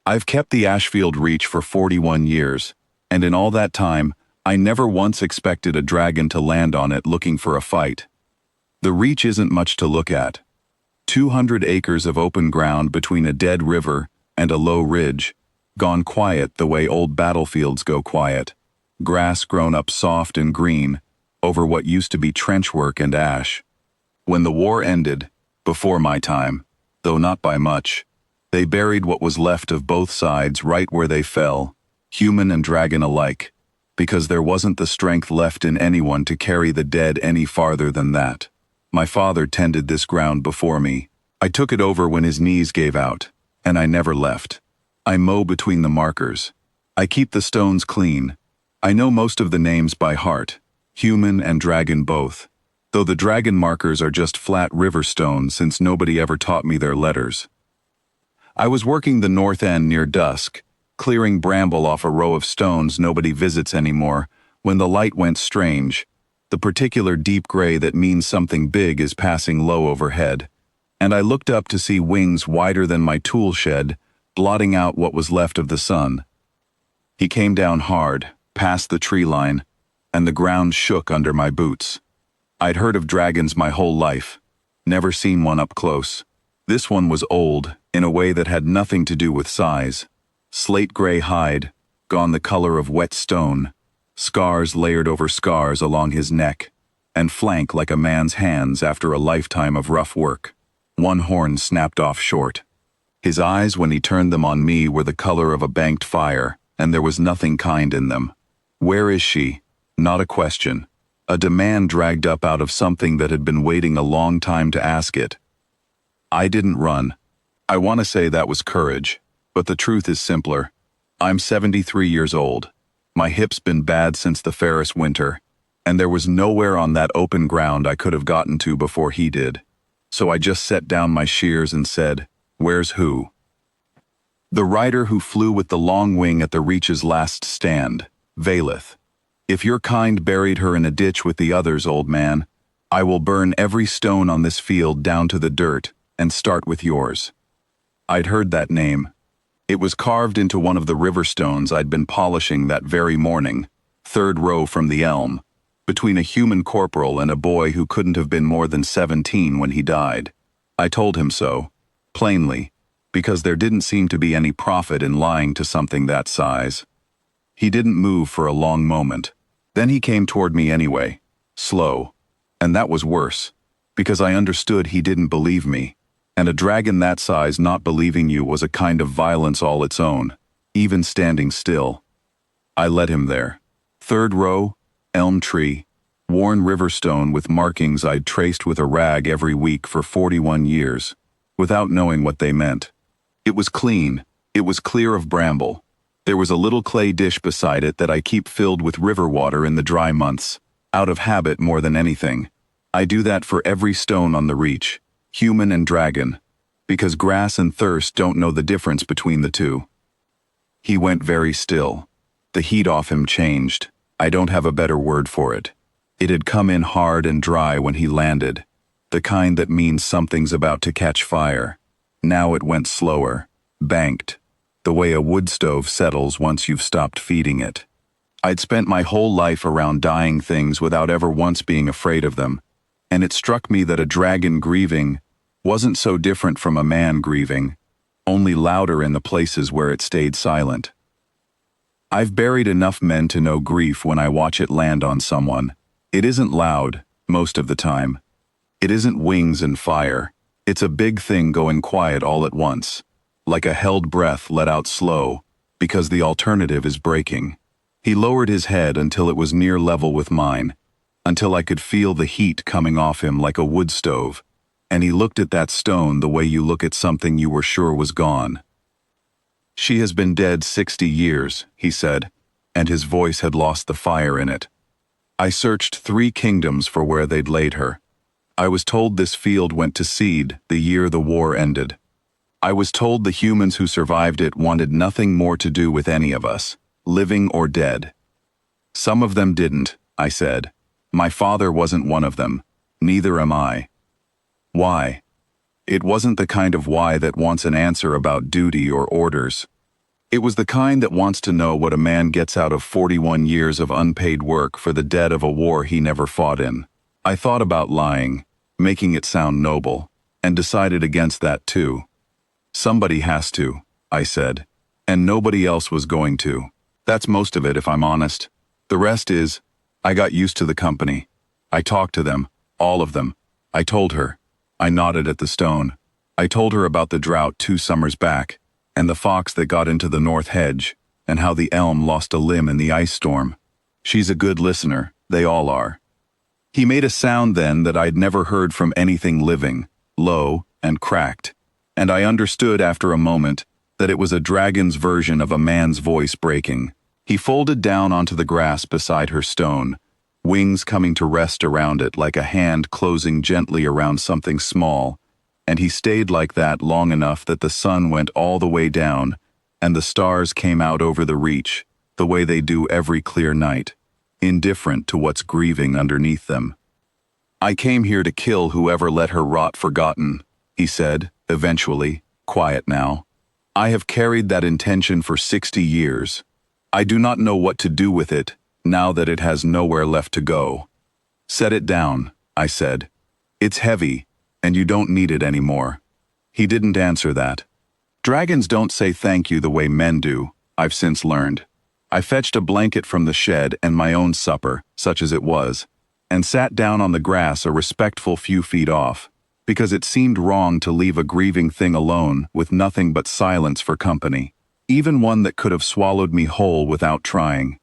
I've kept the Ashfield Reach for 41 years, and in all that time, I never once expected a dragon to land on it looking for a fight. The Reach isn't much to look at. 200 acres of open ground between a dead river and a low ridge, gone quiet the way old battlefields go quiet. Grass grown up soft and green over what used to be trenchwork and ash. When the war ended, before my time, though not by much, they buried what was left of both sides right where they fell, human and dragon alike, because there wasn't the strength left in anyone to carry the dead any farther than that. My father tended this ground before me. I took it over when his knees gave out, and I never left. I mow between the markers. I keep the stones clean. I know most of the names by heart, human and dragon both, though the dragon markers are just flat river stones since nobody ever taught me their letters. I was working the north end near dusk, clearing bramble off a row of stones nobody visits anymore, when the light went strange, the particular deep gray that means something big is passing low overhead, and I looked up to see wings wider than my tool shed, blotting out what was left of the sun. He came down hard, past the tree line, and the ground shook under my boots. I'd heard of dragons my whole life, never seen one up close. This one was old, in a way that had nothing to do with size. Slate gray hide, gone the color of wet stone, scars layered over scars along his neck, and flank like a man's hands after a lifetime of rough work. One horn snapped off short. His eyes, when he turned them on me, were the color of a banked fire, and there was nothing kind in them. Where is she? Not a question. A demand dragged up out of something that had been waiting a long time to ask it. I didn't run. I want to say that was courage, but the truth is simpler. I'm 73 years old. My hip's been bad since the Ferris winter, and there was nowhere on that open ground I could have gotten to before he did. So I just set down my shears and said, "Where's who?" The rider who flew with the long wing at the Reach's last stand, Valeth. If your kind buried her in a ditch with the others, old man, I will burn every stone on this field down to the dirt and start with yours. I'd heard that name. It was carved into one of the river stones I'd been polishing that very morning, third row from the elm, between a human corporal and a boy who couldn't have been more than 17 when he died. I told him so, plainly, because there didn't seem to be any profit in lying to something that size. He didn't move for a long moment. Then he came toward me anyway, slow, and that was worse, because I understood he didn't believe me, and a dragon that size not believing you was a kind of violence all its own, even standing still. I led him there. Third row, elm tree, worn river stone with markings I'd traced with a rag every week for 41 years, without knowing what they meant. It was clean, it was clear of bramble. There was a little clay dish beside it that I keep filled with river water in the dry months, out of habit more than anything. I do that for every stone on the Reach, human and dragon, because grass and thirst don't know the difference between the two. He went very still. The heat off him changed. I don't have a better word for it. It had come in hard and dry when he landed, the kind that means something's about to catch fire. Now it went slower, banked, the way a wood stove settles once you've stopped feeding it. I'd spent my whole life around dying things without ever once being afraid of them, and it struck me that a dragon grieving wasn't so different from a man grieving, only louder in the places where it stayed silent. I've buried enough men to know grief when I watch it land on someone. It isn't loud, most of the time. It isn't wings and fire. It's a big thing going quiet all at once, like a held breath let out slow, because the alternative is breaking. He lowered his head until it was near level with mine, until I could feel the heat coming off him like a wood stove, and he looked at that stone the way you look at something you were sure was gone. "She has been dead 60 years, he said, and his voice had lost the fire in it. I searched 3 kingdoms for where they'd laid her. I was told this field went to seed the year the war ended. I was told the humans who survived it wanted nothing more to do with any of us, living or dead. Some of them didn't," I said. "My father wasn't one of them. Neither am I." Why? It wasn't the kind of why that wants an answer about duty or orders. It was the kind that wants to know what a man gets out of 41 years of unpaid work for the dead of a war he never fought in. I thought about lying, making it sound noble, and decided against that too. Somebody has to, I said, and nobody else was going to. That's most of it if I'm honest. The rest is, I got used to the company. I talked to them, all of them. I told her. I nodded at the stone. I told her about the drought 2 summers back, and the fox that got into the north hedge, and how the elm lost a limb in the ice storm. She's a good listener, they all are. He made a sound then that I'd never heard from anything living, low and cracked, and I understood after a moment that it was a dragon's version of a man's voice breaking. He folded down onto the grass beside her stone, wings coming to rest around it like a hand closing gently around something small, and he stayed like that long enough that the sun went all the way down and the stars came out over the reach, the way they do every clear night, indifferent to what's grieving underneath them. I came here to kill whoever let her rot forgotten, he said, eventually, quiet now. I have carried that intention for 60 years. I do not know what to do with it, now that it has nowhere left to go. Set it down, I said. It's heavy, and you don't need it anymore. He didn't answer that. Dragons don't say thank you the way men do, I've since learned. I fetched a blanket from the shed and my own supper, such as it was, and sat down on the grass a respectful few feet off, because it seemed wrong to leave a grieving thing alone with nothing but silence for company, even one that could have swallowed me whole without trying.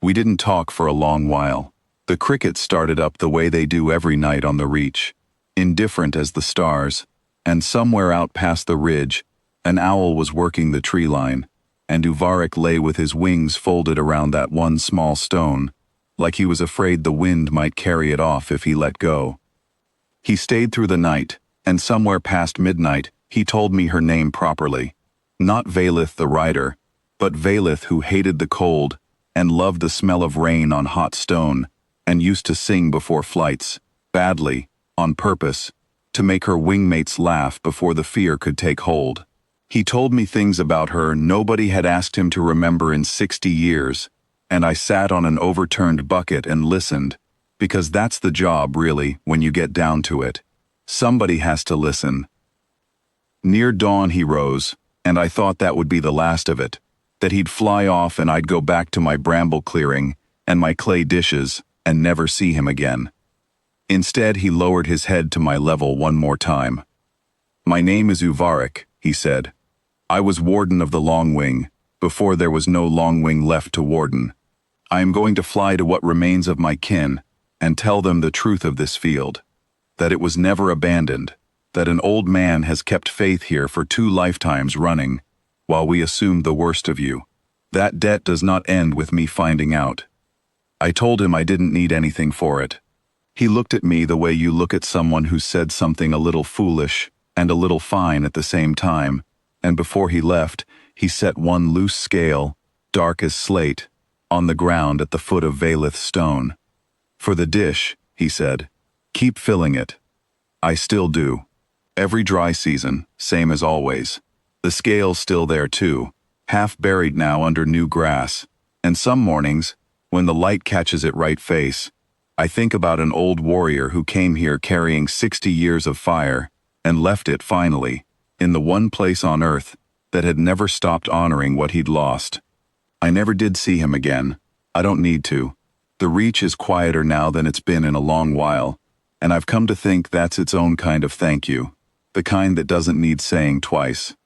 We didn't talk for a long while. The crickets started up the way they do every night on the reach, indifferent as the stars, and somewhere out past the ridge, an owl was working the tree line, and Uvarik lay with his wings folded around that one small stone, like he was afraid the wind might carry it off if he let go. He stayed through the night, and somewhere past midnight, he told me her name properly. Not Valith the rider, but Valith who hated the cold and loved the smell of rain on hot stone, and used to sing before flights, badly, on purpose, to make her wingmates laugh before the fear could take hold. He told me things about her nobody had asked him to remember in 60 years, and I sat on an overturned bucket and listened, because that's the job, really, when you get down to it. Somebody has to listen. Near dawn he rose, and I thought that would be the last of it, that he'd fly off and I'd go back to my bramble clearing and my clay dishes and never see him again. Instead, he lowered his head to my level one more time. My name is Uvarik, he said. I was warden of the Long Wing, before there was no Long Wing left to warden. I am going to fly to what remains of my kin and tell them the truth of this field, that it was never abandoned, that an old man has kept faith here for 2 lifetimes running, while we assumed the worst of you. That debt does not end with me finding out. I told him I didn't need anything for it. He looked at me the way you look at someone who said something a little foolish and a little fine at the same time, and before he left, he set one loose scale, dark as slate, on the ground at the foot of Valith's stone. For the dish, he said, keep filling it. I still do. Every dry season, same as always. The scale's still there too, half buried now under new grass, and some mornings, when the light catches it right face, I think about an old warrior who came here carrying 60 years of fire, and left it finally, in the one place on earth that had never stopped honoring what he'd lost. I never did see him again. I don't need to. The reach is quieter now than it's been in a long while, and I've come to think that's its own kind of thank you, the kind that doesn't need saying twice.